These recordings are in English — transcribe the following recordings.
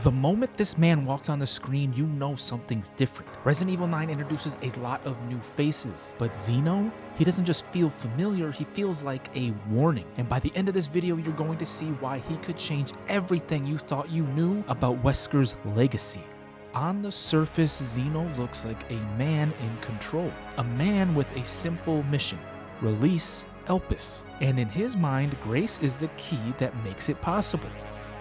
The moment this man walks on the screen, you know something's different. Resident Evil 9 introduces a lot of new faces, but Zeno, he doesn't just feel familiar, he feels like a warning. And by the end of this video, you're going to see why he could change everything you thought you knew about Wesker's legacy. On the surface, Zeno looks like a man in control, a man with a simple mission: release Elpis. And in his mind, grace is the key that makes it possible.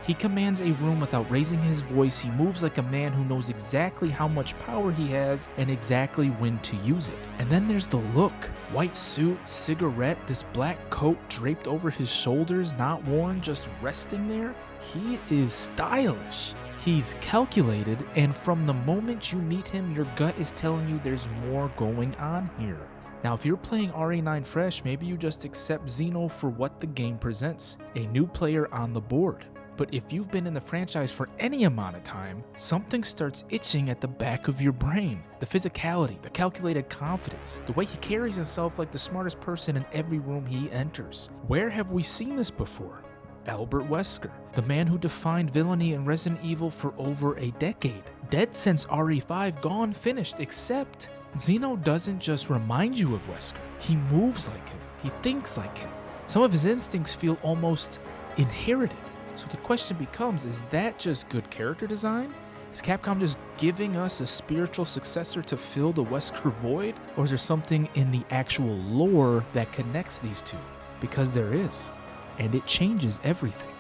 He commands a room without raising his voice. He moves like a man who knows exactly how much power he has and exactly when to use it. And then there's the look. White suit, cigarette, this black coat draped over his shoulders, not worn, just resting there. He is stylish. He's calculated, and from the moment you meet him, your gut is telling you there's more going on here. Now, if you're playing RE9 fresh, maybe you just accept Zeno for what the game presents, a new player on the board. But if you've been in the franchise for any amount of time, something starts itching at the back of your brain. The physicality, the calculated confidence, the way he carries himself like the smartest person in every room he enters. Where have we seen this before? Albert Wesker, the man who defined villainy in Resident Evil for over a decade. Dead since RE5, gone, finished, except Zeno doesn't just remind you of Wesker. He moves like him. He thinks like him. Some of his instincts feel almost inherited. So the question becomes, is that just good character design? Is Capcom just giving us a spiritual successor to fill the Wesker void? Or is there something in the actual lore that connects these two? Because there is. And it changes everything.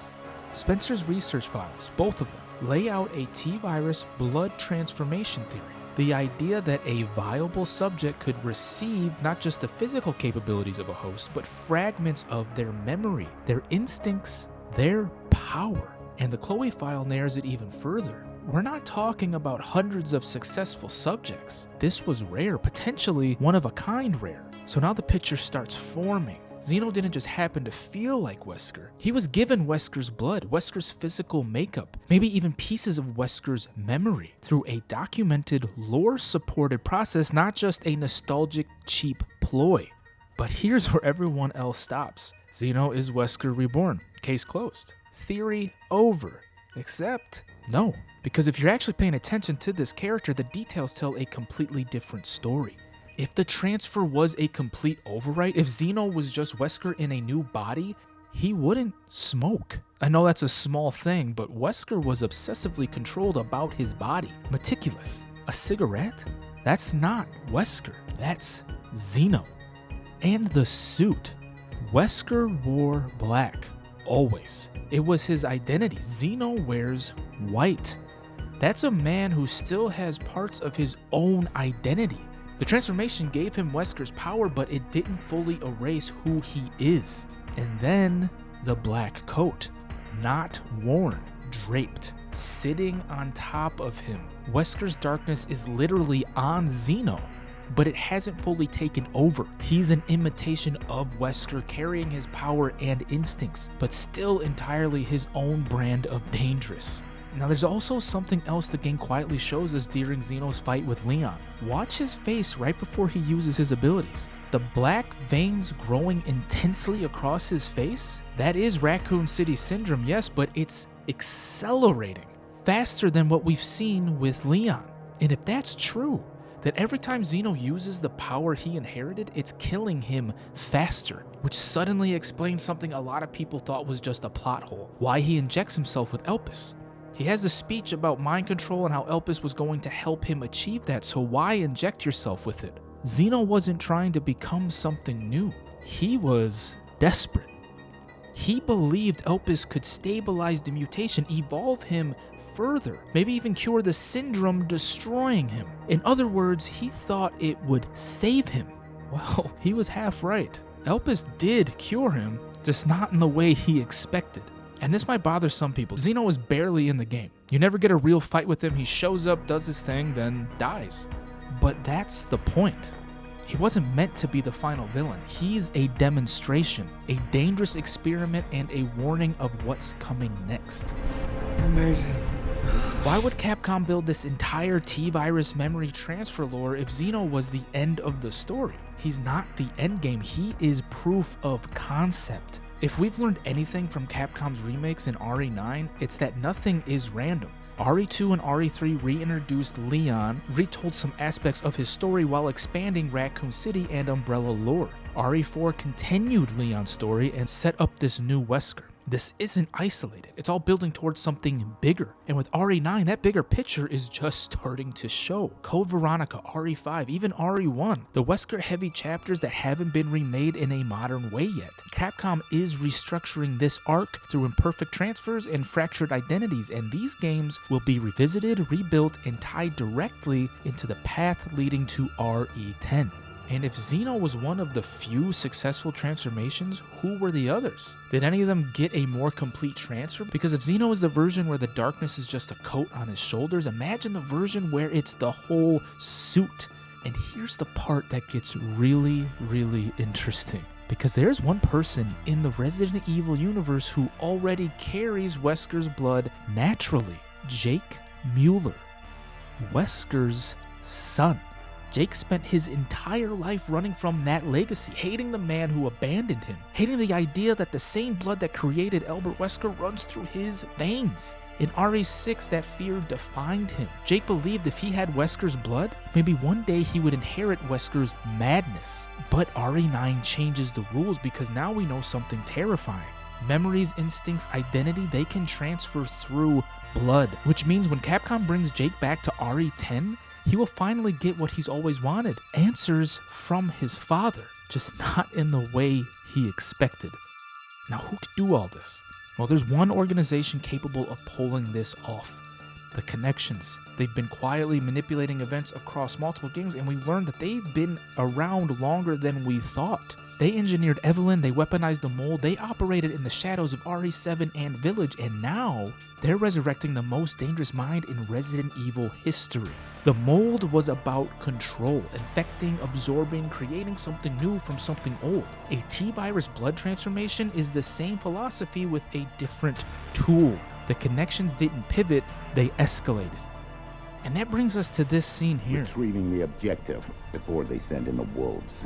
Spencer's research files, both of them, lay out a T-virus blood transformation theory. The idea that a viable subject could receive not just the physical capabilities of a host, but fragments of their memory, their instincts, their power. And the Chloe file narrows it even further. We're not talking about hundreds of successful subjects. This was rare, potentially one of a kind rare. So now the picture starts forming. Zeno didn't just happen to feel like Wesker. He was given Wesker's blood, Wesker's physical makeup, maybe even pieces of Wesker's memory through a documented, lore-supported process, not just a nostalgic, cheap ploy. But here's where everyone else stops. Zeno is Wesker reborn. Case closed. Theory over. Except, no. Because if you're actually paying attention to this character, the details tell a completely different story. If the transfer was a complete overwrite, if Zeno was just Wesker in a new body, he wouldn't smoke. I know that's a small thing, but Wesker was obsessively controlled about his body. Meticulous. A cigarette? That's not Wesker. That's Zeno. And the suit. Wesker wore black. Always. It was his identity. Zeno wears white. That's a man who still has parts of his own identity. The transformation gave him Wesker's power, but it didn't fully erase who he is. And then the black coat. Not worn, draped, sitting on top of him. Wesker's darkness is literally on Zeno, but it hasn't fully taken over. He's an imitation of Wesker, carrying his power and instincts, but still entirely his own brand of dangerous. Now there's also something else the game quietly shows us during Zeno's fight with Leon. Watch his face right before he uses his abilities. The black veins growing intensely across his face? That is Raccoon City Syndrome, yes, but it's accelerating faster than what we've seen with Leon. And if that's true, then every time Zeno uses the power he inherited, it's killing him faster, which suddenly explains something a lot of people thought was just a plot hole: why he injects himself with Elpis. He has a speech about mind control and how Elpis was going to help him achieve that, so why inject yourself with it? Zeno wasn't trying to become something new. He was desperate. He believed Elpis could stabilize the mutation, evolve him further, maybe even cure the syndrome destroying him. In other words, he thought it would save him. Well, he was half right. Elpis did cure him, just not in the way he expected. And this might bother some people. Zeno is barely in the game. You never get a real fight with him. He shows up, does his thing, then dies. But that's the point. He wasn't meant to be the final villain. He's a demonstration, a dangerous experiment, and a warning of what's coming next. Amazing. Why would Capcom build this entire T-virus memory transfer lore if Zeno was the end of the story? He's not the end game. He is proof of concept. If we've learned anything from Capcom's remakes in RE9, it's that nothing is random. RE2 and RE3 reintroduced Leon, retold some aspects of his story while expanding Raccoon City and Umbrella lore. RE4 continued Leon's story and set up this new Wesker. This isn't isolated, it's all building towards something bigger. And with RE9, that bigger picture is just starting to show. Code Veronica, RE5, even RE1, the Wesker heavy chapters that haven't been remade in a modern way yet. Capcom is restructuring this arc through imperfect transfers and fractured identities, and these games will be revisited, rebuilt, and tied directly into the path leading to RE10. And if Zeno was one of the few successful transformations, who were the others? Did any of them get a more complete transfer? Because if Zeno is the version where the darkness is just a coat on his shoulders, imagine the version where it's the whole suit. And here's the part that gets really, really interesting. Because there's one person in the Resident Evil universe who already carries Wesker's blood naturally. Jake Mueller, Wesker's son. Jake spent his entire life running from that legacy, hating the man who abandoned him, hating the idea that the same blood that created Albert Wesker runs through his veins. In RE6, that fear defined him. Jake believed if he had Wesker's blood, maybe one day he would inherit Wesker's madness. But RE9 changes the rules because now we know something terrifying. Memories, instincts, identity, they can transfer through blood, which means when Capcom brings Jake back to RE10, he will finally get what he's always wanted, answers from his father, just not in the way he expected. Now, who could do all this? Well, there's one organization capable of pulling this off. The Connections. They've been quietly manipulating events across multiple games, and we learned that they've been around longer than we thought. They engineered Evelyn, they weaponized the mold, they operated in the shadows of RE7 and Village, and now they're resurrecting the most dangerous mind in Resident Evil history. The mold was about control, infecting, absorbing, creating something new from something old. A T-virus blood transformation is the same philosophy with a different tool. The Connections didn't pivot, they escalated. And that brings us to this scene here. Retrieving the objective before they send in the wolves.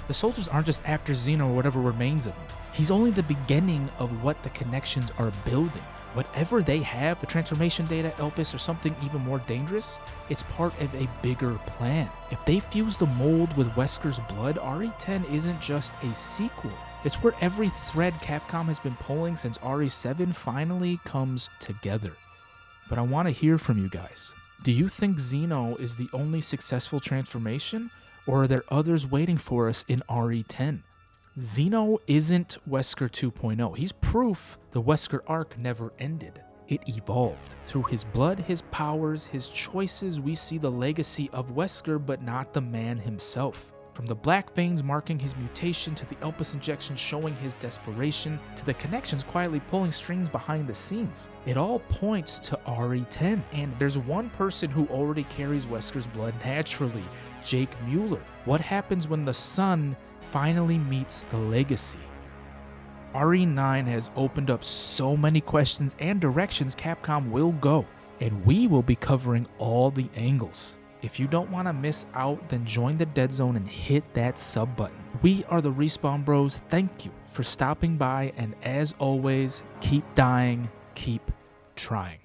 The soldiers aren't just after Zeno or whatever remains of him. He's only the beginning of what the Connections are building. Whatever they have, the transformation data, Elpis, or something even more dangerous, it's part of a bigger plan. If they fuse the mold with Wesker's blood, RE10 isn't just a sequel. It's where every thread Capcom has been pulling since RE7 finally comes together. But I want to hear from you guys. Do you think Zeno is the only successful transformation, or are there others waiting for us in RE10? Zeno isn't Wesker 2.0. He's proof the Wesker arc never ended. It evolved. Through his blood, his powers, his choices, we see the legacy of Wesker, but not the man himself. From the black veins marking his mutation, to the Elpis injection showing his desperation, to the Connections quietly pulling strings behind the scenes. It all points to RE10, and there's one person who already carries Wesker's blood naturally, Jake Mueller. What happens when the son finally meets the legacy? RE9 has opened up so many questions and directions Capcom will go, and we will be covering all the angles. If you don't want to miss out, then join the Dead Zone and hit that sub button. We are the Respawn Bros. Thank you for stopping by, and as always, keep dying, keep trying.